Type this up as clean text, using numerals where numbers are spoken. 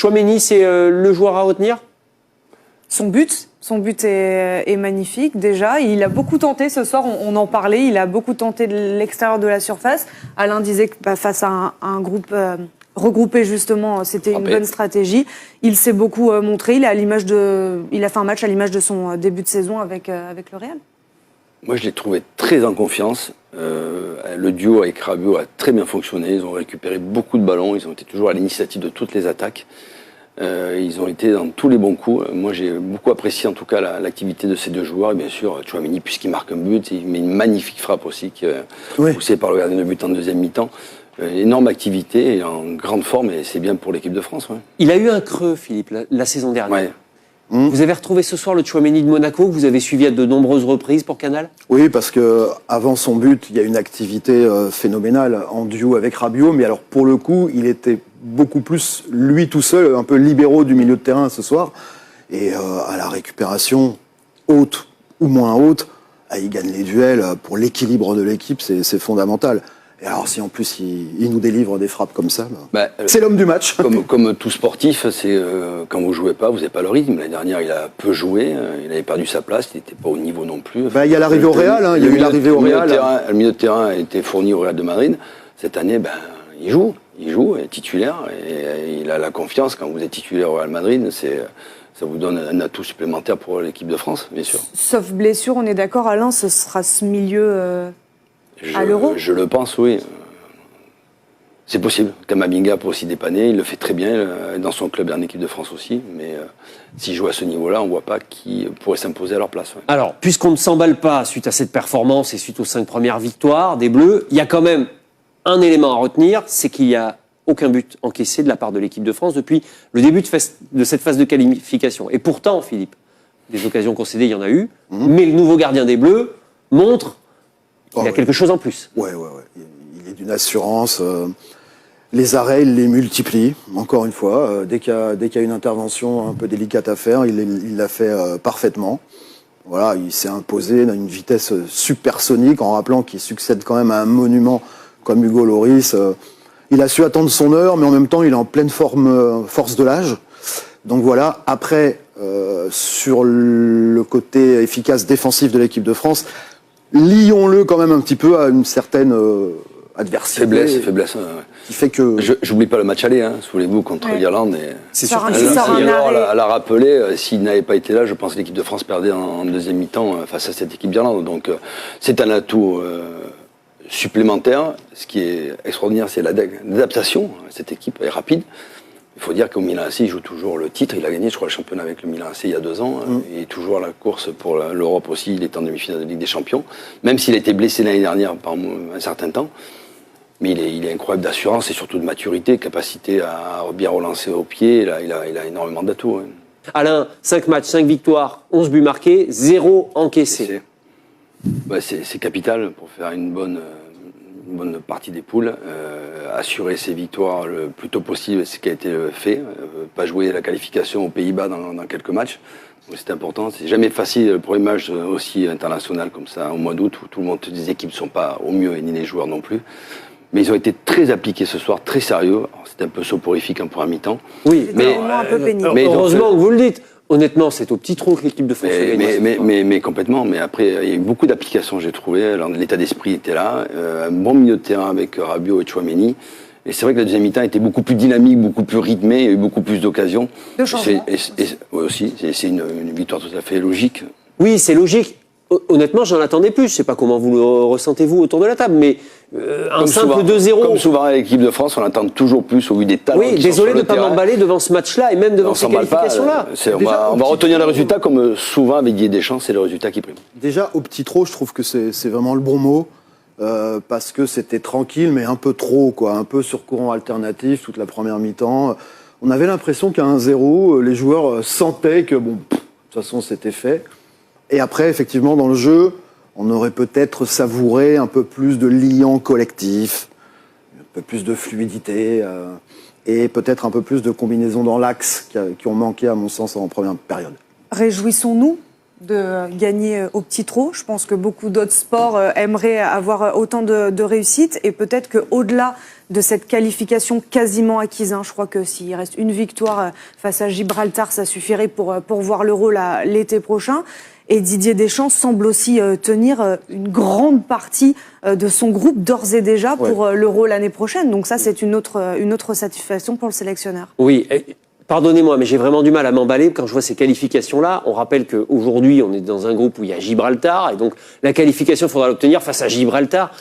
Tchouaméni, c'est le joueur à retenir ? Son but est magnifique déjà. Il a beaucoup tenté ce soir, on en parlait, il a beaucoup tenté de l'extérieur de la surface. Alain disait que face à un groupe regroupé justement, c'était une bonne stratégie. Il s'est beaucoup montré, il a fait un match à l'image de son début de saison avec le Real. Moi je l'ai trouvé très en confiance. Le duo avec Rabiot a très bien fonctionné, ils ont récupéré beaucoup de ballons, ils ont été toujours à l'initiative de toutes les attaques. Ils ont été dans tous les bons coups. Moi, j'ai beaucoup apprécié en tout cas l'activité de ces deux joueurs. Et bien sûr, Tchouaméni, puisqu'il marque un but, il met une magnifique frappe aussi, poussée par le gardien de but en deuxième mi-temps. Énorme activité, et en grande forme, et c'est bien pour l'équipe de France. Ouais. Il a eu un creux, Philippe, la saison dernière. Ouais. Vous avez retrouvé ce soir le Tchouaméni de Monaco, que vous avez suivi à de nombreuses reprises pour Canal ? Oui, parce que avant son but, il y a une activité phénoménale en duo avec Rabiot, mais alors pour le coup, il était beaucoup plus lui tout seul, un peu libéraux du milieu de terrain ce soir, et à la récupération haute ou moins haute, il gagne les duels. Pour l'équilibre de l'équipe, c'est fondamental. Et alors si en plus il nous délivre des frappes comme ça, c'est l'homme du match. Comme tout sportif, c'est quand vous jouez pas, vous n'avez pas le rythme. L'année dernière, il a peu joué, il avait perdu sa place, il n'était pas au niveau non plus. Il y a l'arrivée au Real, il y a eu l'arrivée au Real. Le milieu de terrain a été fourni au Real de Madrid. Cette année, il joue, il est titulaire, et il a la confiance. Quand vous êtes titulaire au Real Madrid, ça vous donne un atout supplémentaire pour l'équipe de France, bien sûr. Sauf blessure, on est d'accord, Alain, ce sera ce milieu à l'Euro ? Je le pense, oui. C'est possible. Kamavinga peut aussi dépanner, il le fait très bien dans son club et en équipe de France aussi. Mais s'il joue à ce niveau-là, on ne voit pas qui pourrait s'imposer à leur place. Ouais. Alors, puisqu'on ne s'emballe pas suite à cette performance et suite aux 5 premières victoires des Bleus, il y a quand même un élément à retenir, c'est qu'il n'y a aucun but encaissé de la part de l'équipe de France depuis le début de cette phase de qualification. Et pourtant, Philippe, des occasions concédées, il y en a eu, mais le nouveau gardien des Bleus montre qu'il y a quelque chose en plus. Ouais. Il est d'une assurance. Les arrêts, il les multiplie, encore une fois. Dès qu'il y a une intervention un peu délicate à faire, il l'a fait parfaitement. Voilà, il s'est imposé à une vitesse supersonique, en rappelant qu'il succède quand même à un monument comme Hugo Lloris. Il a su attendre son heure, mais en même temps, il est en pleine force de l'âge. Donc voilà, après, sur le côté efficace défensif de l'équipe de France, lions-le quand même un petit peu à une certaine adversité. Faiblesse. Ouais. Qui fait que... J'oublie pas le match aller, souvenez-vous, contre l'Irlande. C'est sûr. Elle a rappelé, s'il n'avait pas été là, je pense que l'équipe de France perdait en deuxième mi-temps face à cette équipe d'Irlande. Donc c'est un atout supplémentaire. Ce qui est extraordinaire, c'est l'adaptation. Cette équipe est rapide. Il faut dire qu'au Milan AC, il joue toujours le titre. Il a gagné, je crois, le championnat avec le Milan AC il y a 2 ans. Il est toujours à la course pour l'Europe aussi. Il est en demi-finale de Ligue des Champions. Même s'il a été blessé l'année dernière pendant un certain temps. Mais il est incroyable d'assurance et surtout de maturité, capacité à bien relancer au pied. Il a énormément d'atouts. Ouais. Alain, 5 matchs, 5 victoires, 11 buts marqués, 0 encaissé. C'est capital pour faire une bonne partie des poules. Assurer ses victoires le plus tôt possible, c'est ce qui a été fait. Pas jouer la qualification aux Pays-Bas dans quelques matchs. C'est important. C'est jamais facile le premier match aussi international comme ça au mois d'août où tout le monde, les équipes ne sont pas au mieux et ni les joueurs non plus. Mais ils ont été très appliqués ce soir, très sérieux. C'était un peu soporifique en première mi-temps. Oui, mais un peu pénible. Mais heureusement que vous le dites. Honnêtement, c'est au petit trou que l'équipe de France a gagné. Mais complètement. Mais après, il y a eu beaucoup d'applications, j'ai trouvé. L'état d'esprit était là. Un bon milieu de terrain avec Rabiot et Tchouaméni. Et c'est vrai que la deuxième mi-temps était beaucoup plus dynamique, beaucoup plus rythmée. Il y a eu beaucoup plus d'occasions. De changement. Oui, aussi. C'est une victoire tout à fait logique. Oui, c'est logique. Honnêtement, j'en attendais plus. Je ne sais pas comment vous le ressentez-vous autour de la table, mais un simple 2-0... Comme souvent à l'équipe de France, on attend toujours plus au vu des talents. Oui, désolé de ne pas m'emballer devant ce match-là et même devant ces qualifications-là. On va retenir le résultat comme souvent avec Didier Deschamps, c'est le résultat qui prime. Déjà, au petit trop, je trouve que c'est vraiment le bon mot. Parce que c'était tranquille, mais un peu trop, quoi. Un peu sur courant alternatif toute la première mi-temps. On avait l'impression qu'à 1-0, les joueurs sentaient que, bon, de toute façon, c'était fait. Et après, effectivement, dans le jeu, on aurait peut-être savouré un peu plus de liant collectif, un peu plus de fluidité, et peut-être un peu plus de combinaisons dans l'axe qui ont manqué, à mon sens, en première période. Réjouissons-nous de gagner au petit trot. Je pense que beaucoup d'autres sports aimeraient avoir autant de réussite et peut-être qu'au-delà de cette qualification quasiment acquise, je crois que s'il reste une victoire face à Gibraltar, ça suffirait pour voir l'Euro l'été prochain. Et Didier Deschamps semble aussi tenir une grande partie de son groupe d'ores et déjà pour l'Euro l'année prochaine. Donc ça, c'est une autre satisfaction pour le sélectionneur. Oui. Pardonnez-moi, mais j'ai vraiment du mal à m'emballer quand je vois ces qualifications-là. On rappelle qu'aujourd'hui, on est dans un groupe où il y a Gibraltar, et donc la qualification, il faudra l'obtenir face à Gibraltar.